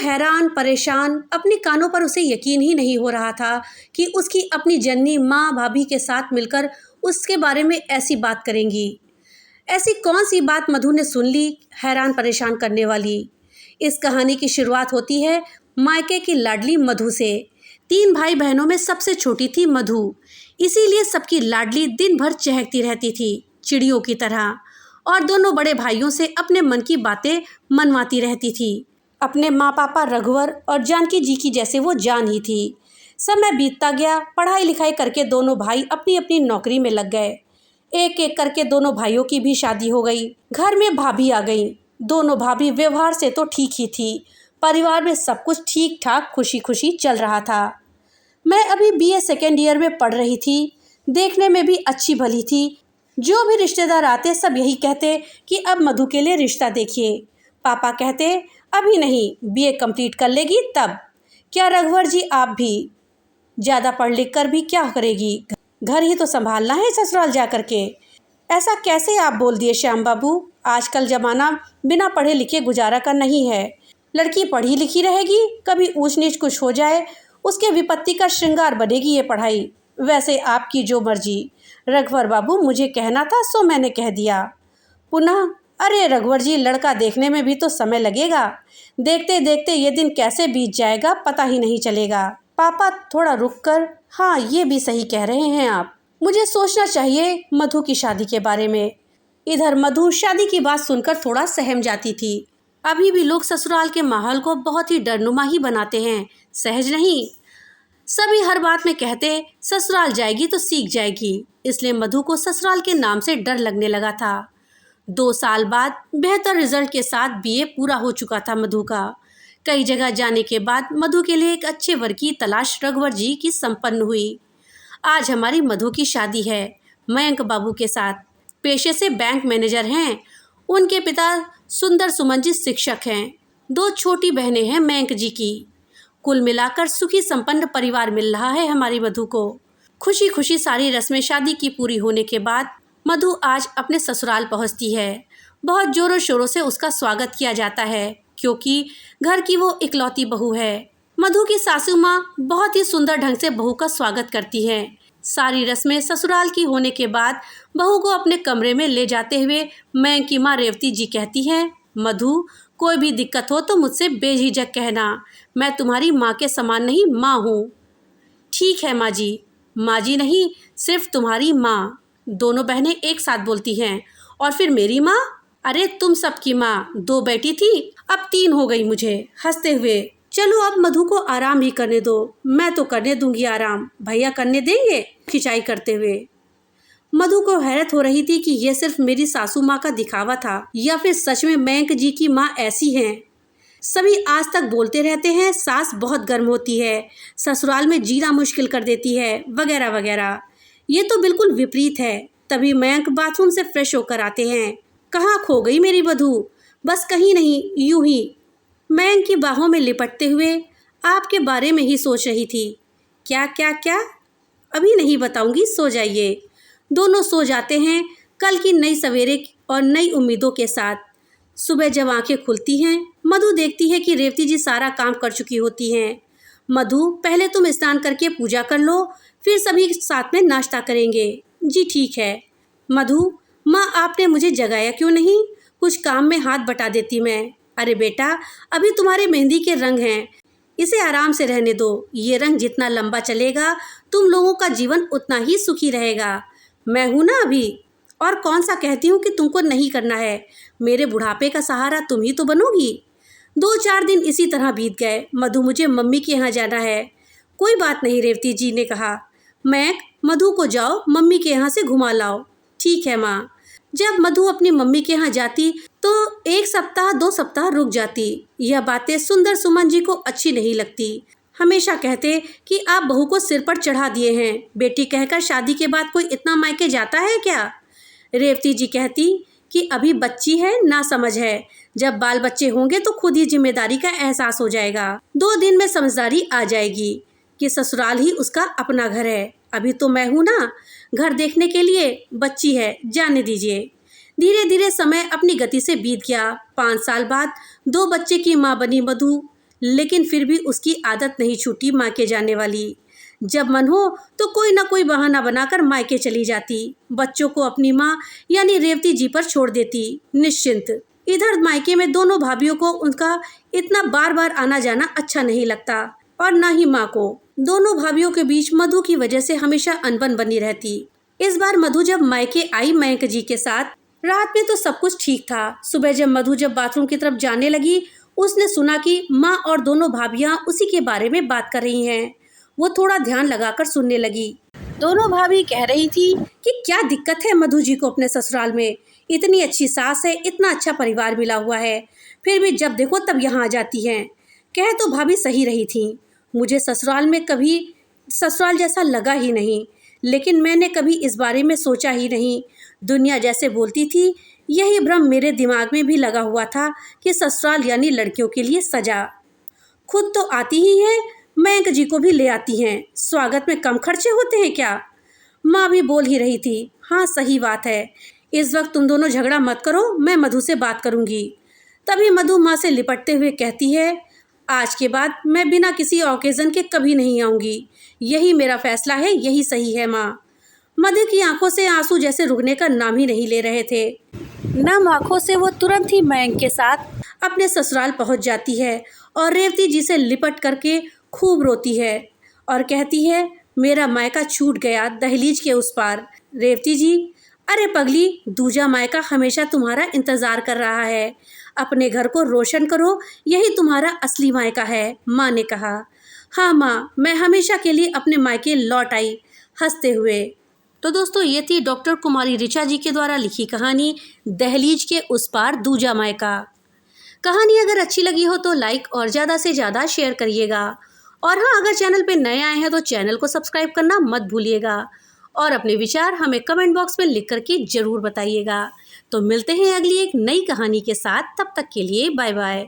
हैरान परेशान, अपने कानों पर उसे यकीन ही नहीं हो रहा था कि उसकी अपनी जननी माँ भाभी के साथ मिलकर उसके बारे में ऐसी बात करेंगी। ऐसी कौन सी बात मधु ने सुन ली हैरान परेशान करने वाली। इस कहानी की शुरुआत होती है मायके की लाडली मधु से। 3 भाई बहनों में सबसे छोटी थी मधु, इसीलिए सबकी लाडली दिन भर चहकती रहती थी चिड़ियों की तरह, और दोनों बड़े भाइयों से अपने मन की बातें मनवाती रहती थी। अपने माँ पापा रघुवर और जानकी जी की जैसे वो जान ही थी। समय बीतता गया, पढ़ाई लिखाई करके दोनों भाई अपनी अपनी नौकरी में लग गए। एक एक करके दोनों भाइयों की भी शादी हो गई। घर में भाभी आ गई। दोनों भाभी व्यवहार से तो ठीक ही थी। परिवार में सब कुछ ठीक ठाक खुशी खुशी चल रहा था। मैं अभी बीए सेकेंड ईयर में पढ़ रही थी। देखने में भी अच्छी भली थी। जो भी रिश्तेदार आते सब यही कहते कि अब मधु के लिए रिश्ता देखिए। पापा कहते अभी नहीं, बीए कंप्लीट कर लेगी तब। क्या रघुवर जी आप भी? ज़्यादा पढ़ लिख कर भी क्या करेगी, घर ही तो संभालना है ससुराल जा कर के। ऐसा कैसे आप बोल दिए श्याम बाबू, आजकल ज़माना बिना पढ़े लिखे गुजारा का नहीं है। लड़की पढ़ी लिखी रहेगी, कभी ऊंच नीच कुछ हो जाए उसके विपत्ति का श्रृंगार बनेगी ये पढ़ाई। वैसे आपकी जो मर्जी। रघुवर बाबू, मुझे कहना था सो मैंने कह दिया। पुनः अरे रघुवर जी, लड़का देखने में भी तो समय लगेगा। देखते देखते ये दिन कैसे बीत जाएगा पता ही नहीं चलेगा। पापा थोड़ा रुक कर, हाँ ये भी सही कह रहे हैं आप, मुझे सोचना चाहिए मधु की शादी के बारे में। इधर मधु शादी की बात सुनकर थोड़ा सहम जाती थी। अभी भी लोग ससुराल के माहौल को बहुत ही डरनुमा ही बनाते हैं, सहज नहीं। सभी हर बात में कहते ससुराल जाएगी तो सीख जाएगी, इसलिए मधु को ससुराल के नाम से डर लगने लगा था। 2 साल बाद बेहतर रिजल्ट के साथ बीए पूरा हो चुका था मधु का। कई जगह जाने के बाद मधु के लिए एक अच्छे वर की तलाश रघुवर जी की संपन्न हुई। आज हमारी मधु की शादी है मयंक बाबू के साथ। पेशे से बैंक मैनेजर हैं। उनके पिता सुंदर सुमन जी शिक्षक हैं। 2 छोटी बहनें हैं मयंक जी की। कुल मिलाकर सुखी संपन्न परिवार मिल रहा है हमारी मधु को। खुशी खुशी सारी रस्में शादी की पूरी होने के बाद मधु आज अपने ससुराल पहुंचती है। बहुत जोरों शोरों से उसका स्वागत किया जाता है, क्योंकि घर की वो इकलौती बहू है। मधु की सासू माँ बहुत ही सुंदर ढंग से बहू का स्वागत करती हैं। सारी रस्में ससुराल की होने के बाद बहू को अपने कमरे में ले जाते हुए मयंक की माँ रेवती जी कहती हैं, मधु कोई भी दिक्कत हो तो मुझसे बेझिझक कहना, मैं तुम्हारी माँ के समान नहीं माँ हूँ। ठीक है माँ जी। माँ जी नहीं, सिर्फ तुम्हारी माँ। दोनों बहनें एक साथ बोलती हैं। और फिर मेरी माँ? अरे तुम सबकी माँ। 2 बेटी थी, अब 3 हो गई मुझे, हंसते हुए। चलो अब मधु को आराम ही करने दो। मैं तो करने दूंगी आराम, भैया करने देंगे? खिंचाई करते हुए। मधु को हैरत हो रही थी कि यह सिर्फ मेरी सासू माँ का दिखावा था या फिर सच में मयंक जी की माँ ऐसी हैं। सभी आज तक बोलते रहते हैं सास बहुत गर्म होती है, ससुराल में जीना मुश्किल कर देती है, वगैरह वगैरह। ये तो बिल्कुल विपरीत है। तभी मयंक बाथरूम से फ्रेश होकर आते हैं। कहाँ खो गई मेरी मधु? बस कहीं नहीं, यूं ही। मयंक की बाहों में लिपटते हुए, आपके बारे में ही सोच रही थी। क्या क्या क्या? अभी नहीं बताऊंगी, सो जाइए। दोनों सो जाते हैं कल की नई सवेरे और नई उम्मीदों के साथ। सुबह जब आंखें खुलती हैं, मधु देखती है कि रेवती जी सारा काम कर चुकी होती हैं। मधु, पहले तुम स्नान करके पूजा कर लो, फिर सभी साथ में नाश्ता करेंगे। जी ठीक है। मधु, माँ आपने मुझे जगाया क्यों नहीं? कुछ काम में हाथ बटा देती मैं। अरे बेटा, अभी तुम्हारे मेहंदी के रंग हैं, इसे आराम से रहने दो। ये रंग जितना लंबा चलेगा तुम लोगों का जीवन उतना ही सुखी रहेगा। मैं हूँ ना अभी, और कौन सा कहती हूँ कि तुमको नहीं करना है। मेरे बुढ़ापे का सहारा तुम ही तो बनोगी। 2-4 दिन इसी तरह बीत गए। मधु, मुझे मम्मी के यहाँ जाना है। कोई बात नहीं, रेवती जी ने कहा। मैं मधु को जाओ मम्मी के यहाँ से घुमा लाओ। ठीक है माँ। जब मधु अपनी मम्मी के यहाँ जाती तो 1 सप्ताह 2 सप्ताह रुक जाती। यह बातें सुंदर सुमन जी को अच्छी नहीं लगती। हमेशा कहते कि आप बहू को सिर पर चढ़ा दिए हैं, बेटी कहकर शादी के बाद कोई इतना मायके जाता है क्या? रेवती जी कहती कि अभी बच्ची है, ना समझ है, जब बाल बच्चे होंगे तो खुद ही जिम्मेदारी का एहसास हो जाएगा। 2 दिन में समझदारी आ जाएगी कि ससुराल ही उसका अपना घर है। अभी तो मैं हूँ ना घर देखने के लिए, बच्ची है, जाने दीजिए। धीरे धीरे समय अपनी गति से बीत गया। 5 साल बाद 2 बच्चे की माँ बनी मधु। लेकिन फिर भी उसकी आदत नहीं छूटी मायके जाने वाली। जब मन हो तो कोई ना कोई बहाना बनाकर मायके चली जाती, बच्चों को अपनी माँ यानी रेवती जी पर छोड़ देती निश्चिंत। इधर मायके में दोनों भाभियों को उनका इतना बार बार आना जाना अच्छा नहीं लगता और ना ही माँ को। दोनों भाभियों के बीच मधु की वजह से हमेशा अनबन बनी रहती। इस बार मधु जब मायके आई मयंक जी के साथ, रात में तो सब कुछ ठीक था। सुबह जब मधु बाथरूम की तरफ जाने लगी, उसने सुना कि माँ और दोनों भाभियाँ उसी के बारे में बात कर रही हैं। वो थोड़ा ध्यान लगाकर सुनने लगी। दोनों भाभी कह रही थी कि क्या दिक्कत है मधु जी को अपने ससुराल में, इतनी अच्छी सास है, इतना अच्छा परिवार मिला हुआ है, फिर भी जब देखो तब यहाँ आ जाती हैं। कह तो भाभी सही रही थी, मुझे ससुराल में कभी ससुराल जैसा लगा ही नहीं, लेकिन मैंने कभी इस बारे में सोचा ही नहीं। दुनिया जैसे बोलती थी, यही भ्रम मेरे दिमाग में भी लगा हुआ था कि ससुराल यानी लड़कियों के लिए सजा। खुद तो आती ही हैं, मयंक जी को भी ले आती हैं, स्वागत में कम खर्चे होते हैं क्या? माँ भी बोल ही रही थी, हाँ सही बात है, इस वक्त तुम दोनों झगड़ा मत करो, मैं मधु से बात करूँगी। तभी मधु माँ से लिपटते हुए कहती है, आज के बाद मैं बिना किसी ओकेज़न के कभी नहीं आऊँगी, यही मेरा फैसला है, यही सही है माँ। मधु की आंखों से आंसू जैसे रुकने का नाम ही नहीं ले रहे थे। नम आंखों से वो तुरंत ही मयंक के साथ अपने ससुराल पहुंच जाती है और रेवती जी से लिपट करके खूब रोती है और कहती है, मेरा मायका छूट गया दहलीज के उस पार। रेवती जी, अरे पगली, दूजा मायका हमेशा तुम्हारा इंतज़ार कर रहा है, अपने घर को रोशन करो, यही तुम्हारा असली मायका है, माँ ने कहा। हाँ माँ, मैं हमेशा के लिए अपने मायके लौट आई, हंसते हुए। तो दोस्तों, ये थी डॉक्टर कुमारी ऋचा जी के द्वारा लिखी कहानी दहलीज के उस पार दूजा मायका। कहानी अगर अच्छी लगी हो तो लाइक और ज़्यादा से ज़्यादा शेयर करिएगा। और हाँ, अगर चैनल पे नए आए हैं तो चैनल को सब्सक्राइब करना मत भूलिएगा और अपने विचार हमें कमेंट बॉक्स में लिख करके ज़रूर बताइएगा। तो मिलते हैं अगली एक नई कहानी के साथ, तब तक के लिए बाय बाय।